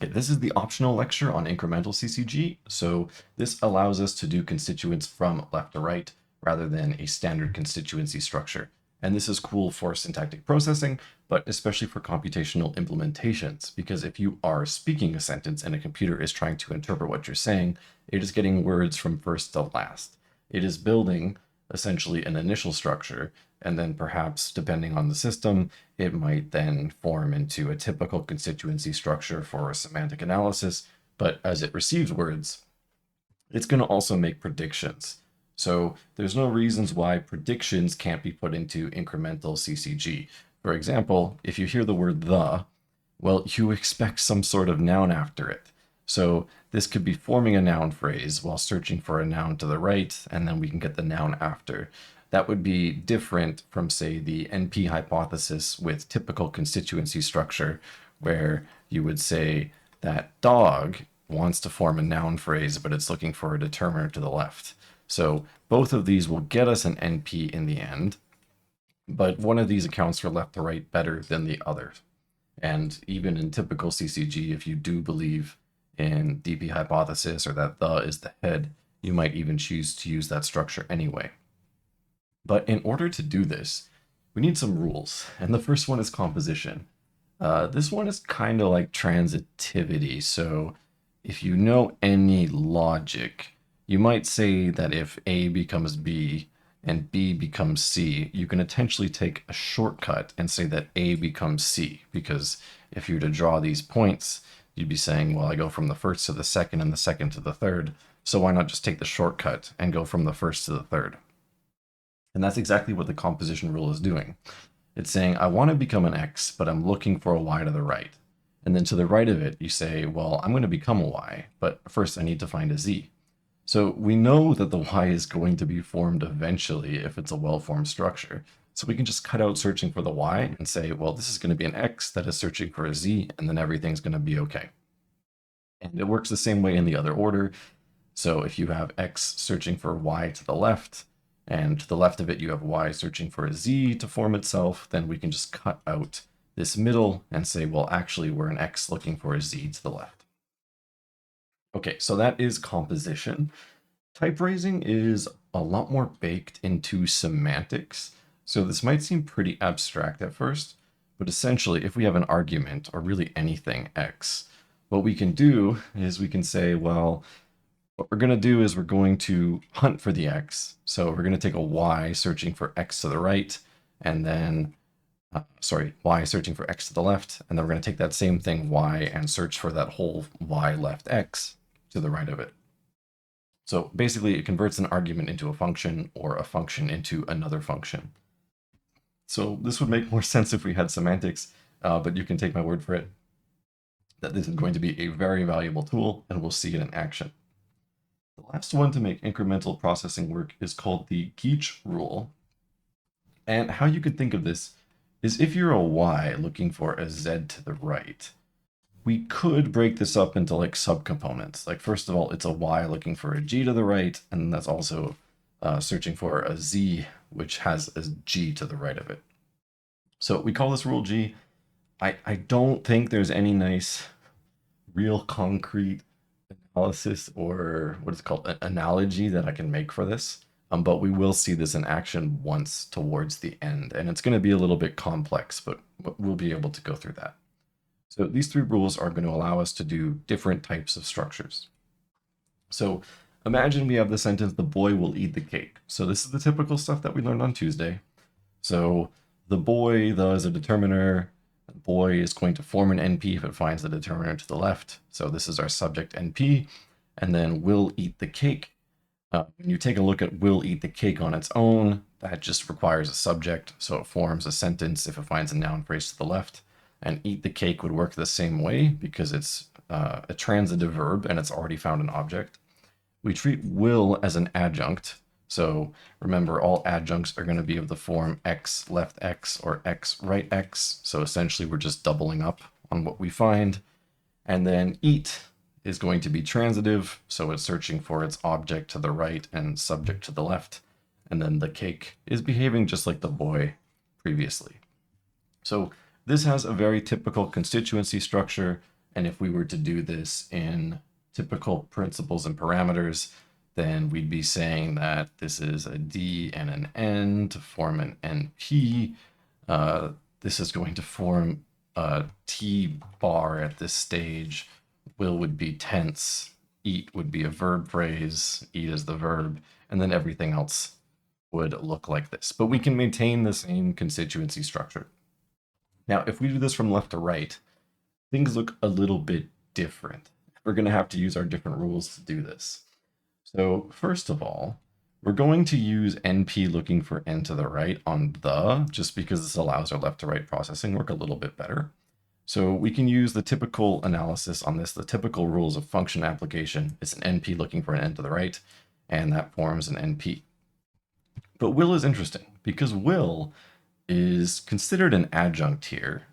Okay, this is the optional lecture on incremental CCG. So this allows us to do constituents from left to right rather than a standard constituency structure. And this is cool for syntactic processing, but especially for computational implementations, because if you are speaking a sentence and a computer is trying to interpret what you're saying, it is getting words from first to last. It is building essentially an initial structure, and then perhaps depending on the system, it might then form into a typical constituency structure for semantic analysis. But as it receives words, it's going to also make predictions. So there's no reasons why predictions can't be put into incremental CCG. For example, if you hear the word the, well, you expect some sort of noun after it. So this could be forming a noun phrase while searching for a noun to the right, and then we can get the noun after. That would be different from, say, the NP hypothesis with typical constituency structure, where you would say that dog wants to form a noun phrase, but it's looking for a determiner to the left. So both of these will get us an NP in the end, but one of these accounts for left to right better than the other. And even in typical CCG, if you do believe in DP hypothesis or that the is the head, you might even choose to use that structure anyway. But in order to do this, we need some rules. And the first one is composition. This one is kind of like transitivity. So if you know any logic, you might say that if A becomes B and B becomes C, you can potentially take a shortcut and say that A becomes C, because if you were to draw these points, you'd be saying, well, I go from the first to the second and the second to the third, so why not just take the shortcut and go from the first to the third? And that's exactly what the composition rule is doing. It's saying, I want to become an X, but I'm looking for a Y to the right. And then to the right of it, you say, well, I'm going to become a Y, but first I need to find a Z. So we know that the Y is going to be formed eventually if it's a well-formed structure. So we can just cut out searching for the Y and say, well, this is going to be an X that is searching for a Z, and then everything's going to be okay. And it works the same way in the other order. So if you have X searching for Y to the left, and to the left of it you have Y searching for a Z to form itself, then we can just cut out this middle and say, well, actually we're an X looking for a Z to the left. Okay, so that is composition. Type raising is a lot more baked into semantics. So this might seem pretty abstract at first, but essentially if we have an argument or really anything X, what we can do is we can say, well, what we're going to do is we're going to hunt for the X. So we're going to take a Y searching for X to the right, and then, Y searching for X to the left. And then we're going to take that same thing, Y, and search for that whole Y left X to the right of it. So basically it converts an argument into a function or a function into another function. So this would make more sense if we had semantics, but you can take my word for it that this is going to be a very valuable tool, and we'll see it in action. The last one to make incremental processing work is called the Geach rule. And how you could think of this is if you're a Y looking for a Z to the right, we could break this up into like subcomponents. Like first of all, it's a Y looking for a G to the right, and that's also searching for a Z, which has a G to the right of it. So we call this rule G. I don't think there's any nice, real concrete analysis or what is it called, an analogy that I can make for this. But we will see this in action once towards the end, and it's going to be a little bit complex, but we'll be able to go through that. So these three rules are going to allow us to do different types of structures. So imagine we have the sentence, the boy will eat the cake. So this is the typical stuff that we learned on Tuesday. So the boy, the is a determiner. The boy is going to form an NP if it finds the determiner to the left. So this is our subject NP. And then will eat the cake. When you take a look at will eat the cake on its own, that just requires a subject. So it forms a sentence if it finds a noun phrase to the left. And eat the cake would work the same way because it's a transitive verb and it's already found an object. We treat will as an adjunct. So remember, all adjuncts are going to be of the form x left x or x right x. So essentially we're just doubling up on what we find. And then eat is going to be transitive. So it's searching for its object to the right and subject to the left. And then the cake is behaving just like the boy previously. So this has a very typical constituency structure, And if we were to do this in typical principles and parameters, then we'd be saying that this is a D and an N to form an NP. This is going to form a T bar at this stage. Will would be tense. Eat would be a verb phrase. Eat is the verb. And then everything else would look like this. But we can maintain the same constituency structure. Now, if we do this from left to right, things look a little bit different. We're going to have to use our different rules to do this. So first of all, we're going to use NP looking for N to the right on the, just because this allows our left to right processing work a little bit better. So we can use the typical analysis on this, the typical rules of function application. It's an NP looking for an N to the right, and that forms an NP. But will is interesting because will is considered an adjunct here,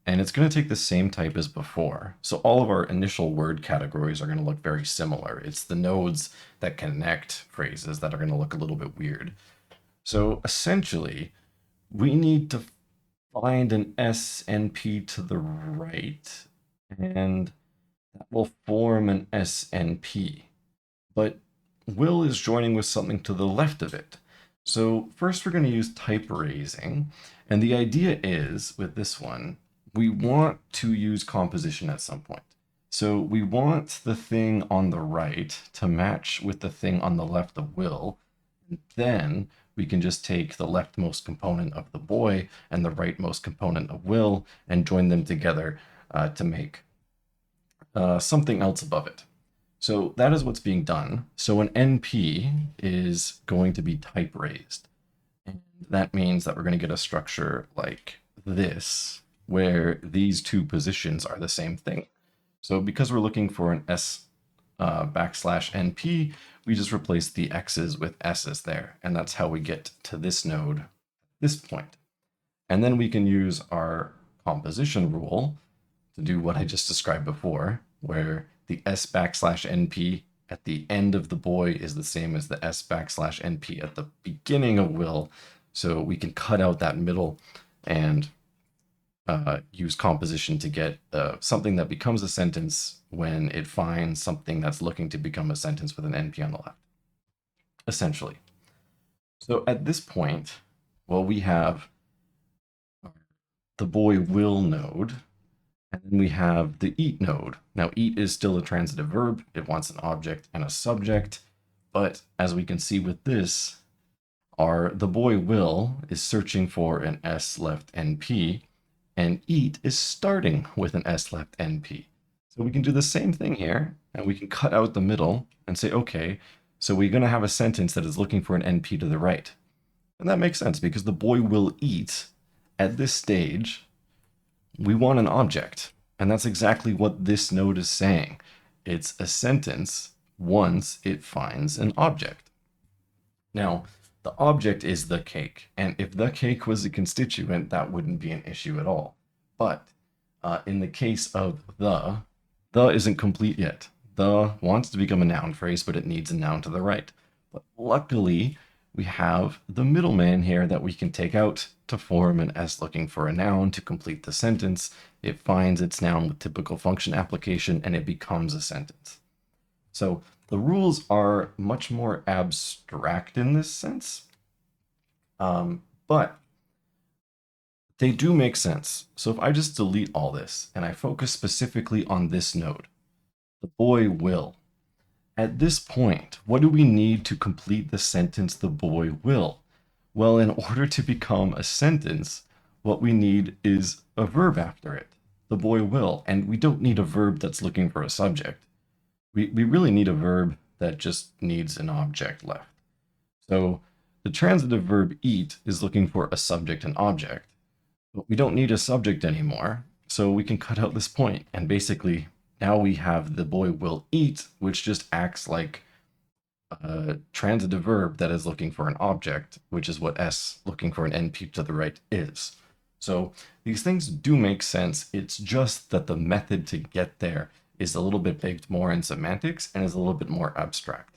and it's going to take the same type as before. So all of our initial word categories are going to look very similar. It's the nodes that connect phrases that are going to look a little bit weird. So essentially, we need to find an SNP to the right, and that will form an SNP. But will is joining with something to the left of it. So first we're going to use type raising. And the idea is, with this one, we want to use composition at some point. So we want the thing on the right to match with the thing on the left of will. And then we can just take the leftmost component of the boy and the rightmost component of will and join them together to make something else above it. So that is what's being done. So an NP is going to be type raised. And that means that we're going to get a structure like this, where these two positions are the same thing. So because we're looking for an S backslash NP, we just replace the X's with S's there. And that's how we get to this node, this point. And then we can use our composition rule to do what I just described before, where the S backslash NP at the end of the boy is the same as the S backslash NP at the beginning of will. So we can cut out that middle and use composition to get something that becomes a sentence when it finds something that's looking to become a sentence with an NP on the left, essentially. So at this point, well, we have the boy will node, and then we have the eat node. Now, eat is still a transitive verb. It wants an object and a subject. But as we can see with this, the boy will is searching for an S left NP, and eat is starting with an S left NP. So we can do the same thing here, and we can cut out the middle and say, okay, so we're going to have a sentence that is looking for an NP to the right. And that makes sense because the boy will eat at this stage. We want an object, and that's exactly what this node is saying. It's a sentence once it finds an object. Now, the object is the cake, and if the cake was a constituent, that wouldn't be an issue at all. But in the case of the isn't complete yet. The wants to become a noun phrase, but it needs a noun to the right. But luckily, we have the middleman here that we can take out to form an S looking for a noun to complete the sentence. It finds its noun with typical function application, and it becomes a sentence. So the rules are much more abstract in this sense, but they do make sense. So if I just delete all this and I focus specifically on this node, the boy will. At this point, what do we need to complete the sentence the boy will? Well, in order to become a sentence, what we need is a verb after it, the boy will. And we don't need a verb that's looking for a subject. We really need a verb that just needs an object left. So the transitive verb eat is looking for a subject and object, but we don't need a subject anymore. So we can cut out this point, and basically now we have the boy will eat, which just acts like a transitive verb that is looking for an object, which is what S looking for an NP to the right is. So these things do make sense. It's just that the method to get there is a little bit baked more in semantics and is a little bit more abstract.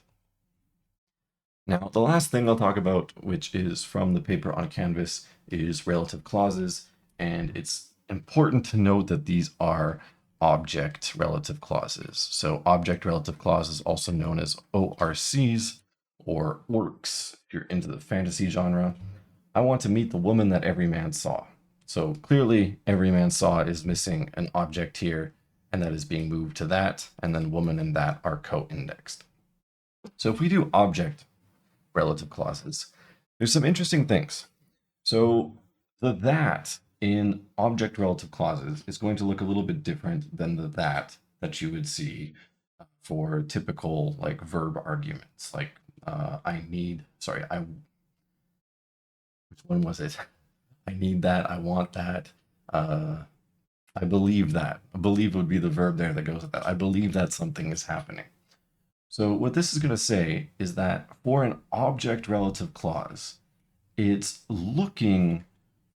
Now, the last thing I'll talk about, which is from the paper on Canvas, is relative clauses. And it's important to note that these are object relative clauses. So object relative clauses, also known as ORCs or orcs, if you're into the fantasy genre. I want to meet the woman that every man saw. So clearly every man saw is missing an object here, and that is being moved to that, and then woman and that are co-indexed. So if we do object relative clauses, there's some interesting things. So the that in object relative clauses is going to look a little bit different than the that you would see for typical like verb arguments, like I need, sorry, which one was it? I need that, I want that, I believe that. I believe would be the verb there that goes with that. I believe that something is happening. So what this is going to say is that for an object relative clause, it's looking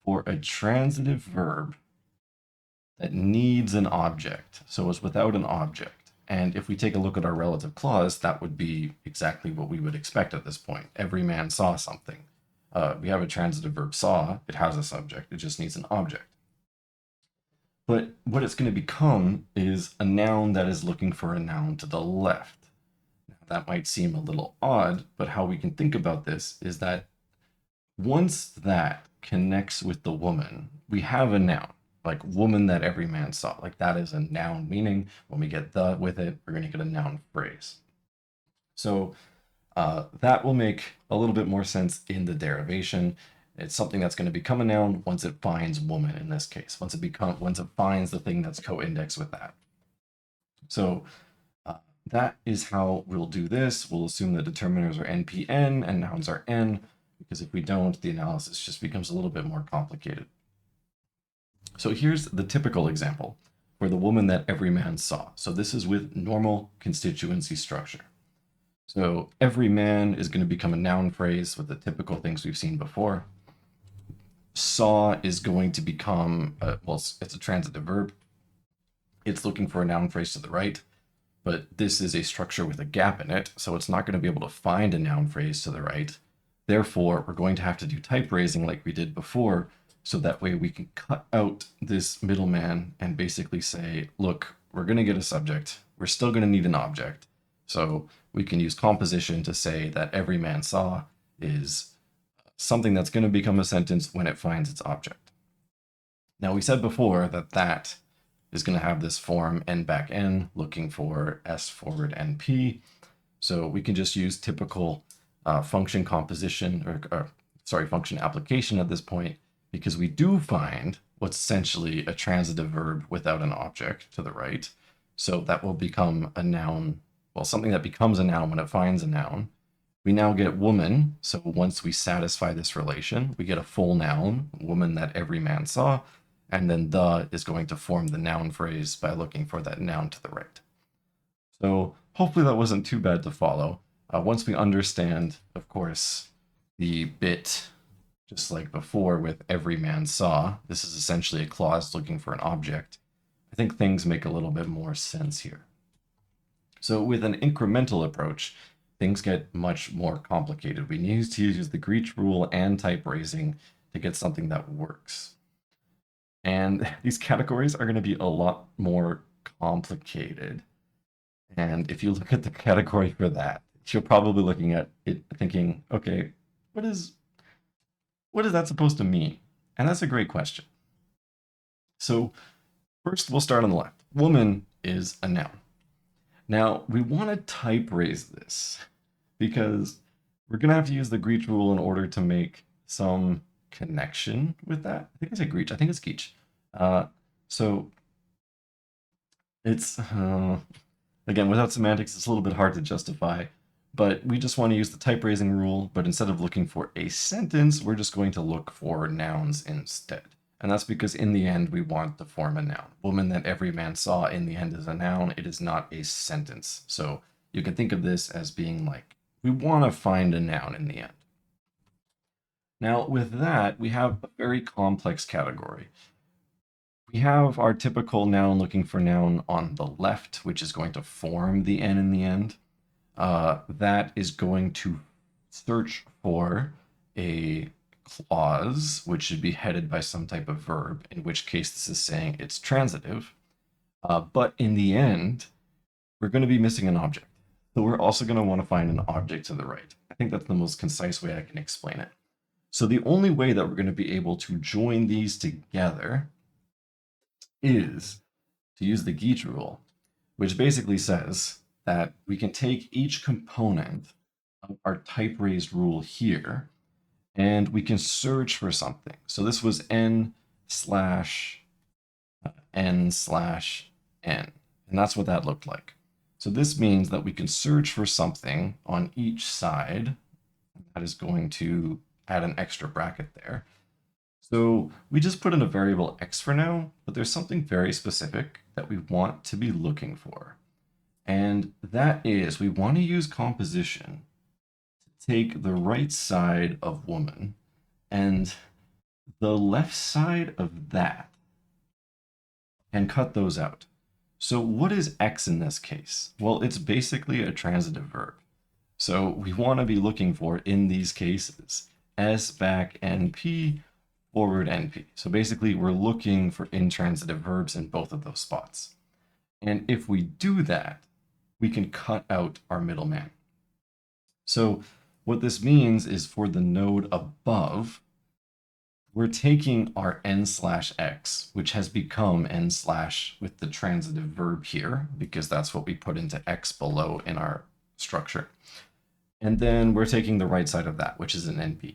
for a transitive verb that needs an object. So it's without an object. And if we take a look at our relative clause, that would be exactly what we would expect at this point. Every man saw something. We have a transitive verb saw. It has a subject. It just needs an object. But what it's going to become is a noun that is looking for a noun to the left. Now, that might seem a little odd, but how we can think about this is that once that connects with the woman, we have a noun, like woman that every man saw. Like that is a noun meaning. When we get the with it, we're going to get a noun phrase. So that will make a little bit more sense in the derivation. It's something that's going to become a noun once it finds woman in this case, once it finds the thing that's co-indexed with that. So that is how we'll do this. We'll assume that determiners are NPN and nouns are N, because if we don't, the analysis just becomes a little bit more complicated. So here's the typical example for the woman that every man saw. So this is with normal constituency structure. So every man is going to become a noun phrase with the typical things we've seen before. Saw is going to become, well, it's a transitive verb. It's looking for a noun phrase to the right, but this is a structure with a gap in it, so it's not going to be able to find a noun phrase to the right. Therefore, we're going to have to do type raising like we did before, so that way we can cut out this middleman and basically say, look, we're going to get a subject. We're still going to need an object. So we can use composition to say that every man saw is something that's going to become a sentence when it finds its object. Now, we said before that that is going to have this form n back n, looking for s forward np. So we can just use typical function composition, function application at this point, because we do find what's essentially a transitive verb without an object to the right. So that will become a noun, well, something that becomes a noun when it finds a noun. We now get woman. So once we satisfy this relation, we get a full noun, woman that every man saw, and then the is going to form the noun phrase by looking for that noun to the right. So hopefully that wasn't too bad to follow. Once we understand, of course, the bit, just like before with every man saw, this is essentially a clause looking for an object. I think things make a little bit more sense here. So with an incremental approach, things get much more complicated. We need to use the Greek rule and type raising to get something that works. And these categories are going to be a lot more complicated. And if you look at the category for that, you're probably looking at it thinking, okay, what is that supposed to mean? And that's a great question. So first, we'll start on the left. Woman is a noun. Now, we want to type raise this because we're going to have to use the Greek rule in order to make some connection with that. I think I said Greek. I think it's Geach. So it's, again, without semantics, it's a little bit hard to justify, but we just want to use the type raising rule, but instead of looking for a sentence, we're just going to look for nouns instead. And that's because in the end, we want to form a noun. Woman that every man saw in the end is a noun. It is not a sentence. So you can think of this as being like, we want to find a noun in the end. Now with that, we have a very complex category. We have our typical noun looking for noun on the left, which is going to form the N in the end. That is going to search for a clause, which should be headed by some type of verb, in which case this is saying it's transitive. But in the end, we're going to be missing an object. So we're also going to want to find an object to the right. I think that's the most concise way I can explain it. So the only way that we're going to be able to join these together is to use the Geach rule, which basically says that we can take each component of our type raised rule here and we can search for something. So this was n slash n slash n, and that's what that looked like. So this means that we can search for something on each side. That is going to add an extra bracket there. So we just put in a variable x for now, but there's something very specific that we want to be looking for. And that is, we want to use composition to take the right side of woman and the left side of that and cut those out. So what is x in this case? Well, it's basically a transitive verb. So we want to be looking for, in these cases, s back np, forward np. So basically, we're looking for intransitive verbs in both of those spots. And if we do that, we can cut out our middleman. So what this means is for the node above, we're taking our n slash x, which has become n slash with the transitive verb here, because that's what we put into x below in our structure. And then we're taking the right side of that, which is an np.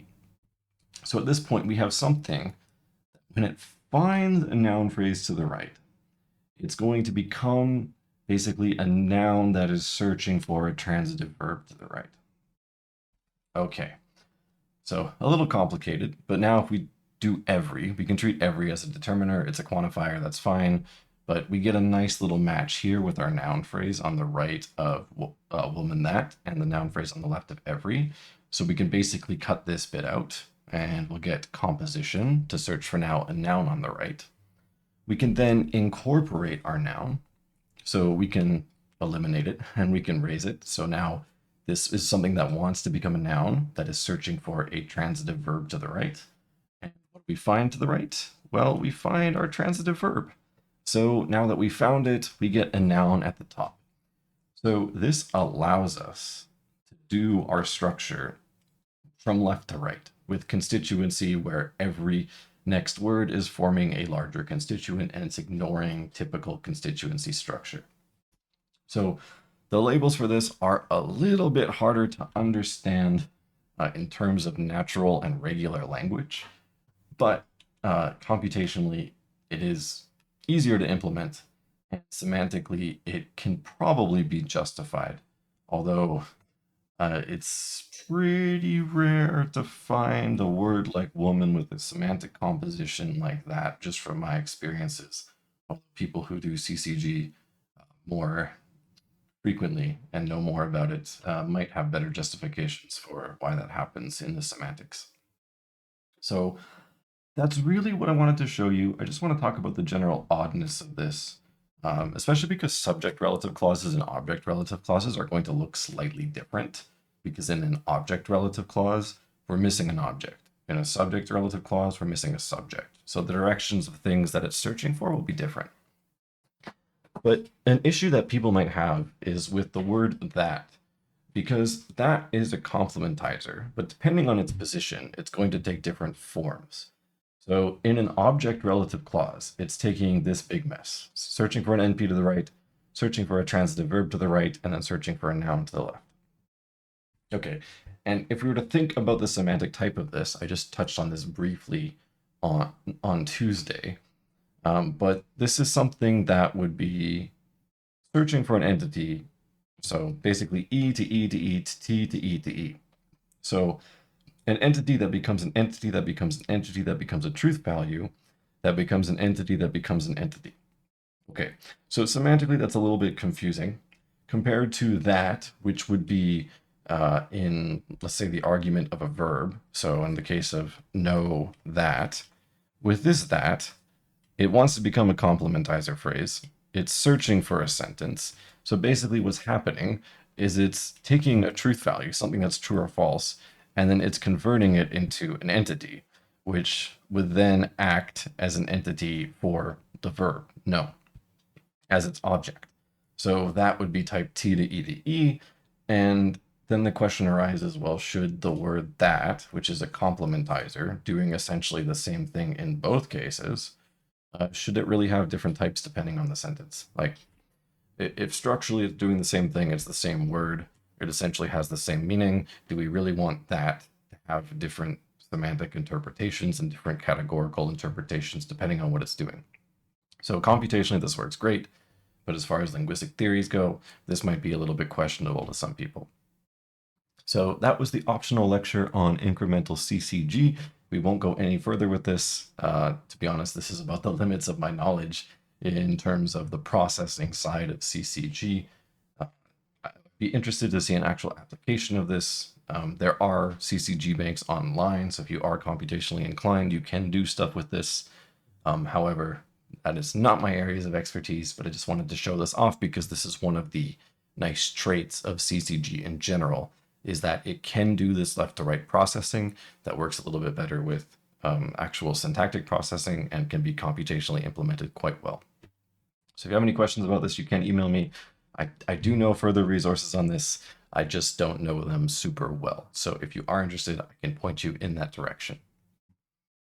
So at this point, we have something, when it finds a noun phrase to the right, it's going to become basically a noun that is searching for a transitive verb to the right. Okay, so a little complicated, but now if we do every, we can treat every as a determiner. It's a quantifier, that's fine. But we get a nice little match here with our noun phrase on the right of woman that, and the noun phrase on the left of every. So we can basically cut this bit out, and we'll get composition to search for now a noun on the right. We can then incorporate our noun. So we can eliminate it and we can raise it. So now this is something that wants to become a noun that is searching for a transitive verb to the right. And what do we find to the right? Well, we find our transitive verb. So now that we found it, we get a noun at the top. So this allows us to do our structure from left to right with constituency where every next word is forming a larger constituent and it's ignoring typical constituency structure. So the labels for this are a little bit harder to understand in terms of natural and regular language, but computationally it is easier to implement, and semantically it can probably be justified, although it's pretty rare to find a word like woman with a semantic composition like that, just from my experiences. People who do CCG more frequently and know more about it might have better justifications for why that happens in the semantics. So that's really what I wanted to show you. I just want to talk about the general oddness of this, especially because subject relative clauses and object relative clauses are going to look slightly different, because in an object relative clause, we're missing an object. In a subject relative clause, we're missing a subject. So the directions of things that it's searching for will be different. But an issue that people might have is with the word that, because that is a complementizer, but depending on its position, it's going to take different forms. So in an object relative clause, it's taking this big mess, searching for an NP to the right, searching for a transitive verb to the right, and then searching for a noun to the left. Okay, and if we were to think about the semantic type of this, I just touched on this briefly on Tuesday, but this is something that would be searching for an entity. So basically E to E to E to T to E to E. So an entity that becomes an entity that becomes an entity that becomes a truth value that becomes an entity that becomes an entity. Okay, so semantically that's a little bit confusing compared to that, which would be in, let's say, the argument of a verb. So in the case of know that, with this that, it wants to become a complementizer phrase. It's searching for a sentence. So basically what's happening is it's taking a truth value, something that's true or false, and then it's converting it into an entity, which would then act as an entity for the verb, no. as its object. So that would be type T to E to E. And then the question arises, well, should the word that, which is a complementizer, doing essentially the same thing in both cases, should it really have different types depending on the sentence? Like, if structurally it's doing the same thing, it's the same word, it essentially has the same meaning, do we really want that to have different semantic interpretations and different categorical interpretations depending on what it's doing? So computationally, this works great, but as far as linguistic theories go, this might be a little bit questionable to some people. So that was the optional lecture on incremental CCG. We won't go any further with this. To be honest, this is about the limits of my knowledge in terms of the processing side of CCG. I'd be interested to see an actual application of this. There are CCG banks online, so if you are computationally inclined, you can do stuff with this. However, that is not my areas of expertise, but I just wanted to show this off because this is one of the nice traits of CCG in general, is that it can do this left to right processing that works a little bit better with actual syntactic processing and can be computationally implemented quite well. So if you have any questions about this, you can email me. I do know further resources on this. I just don't know them super well. So if you are interested, I can point you in that direction.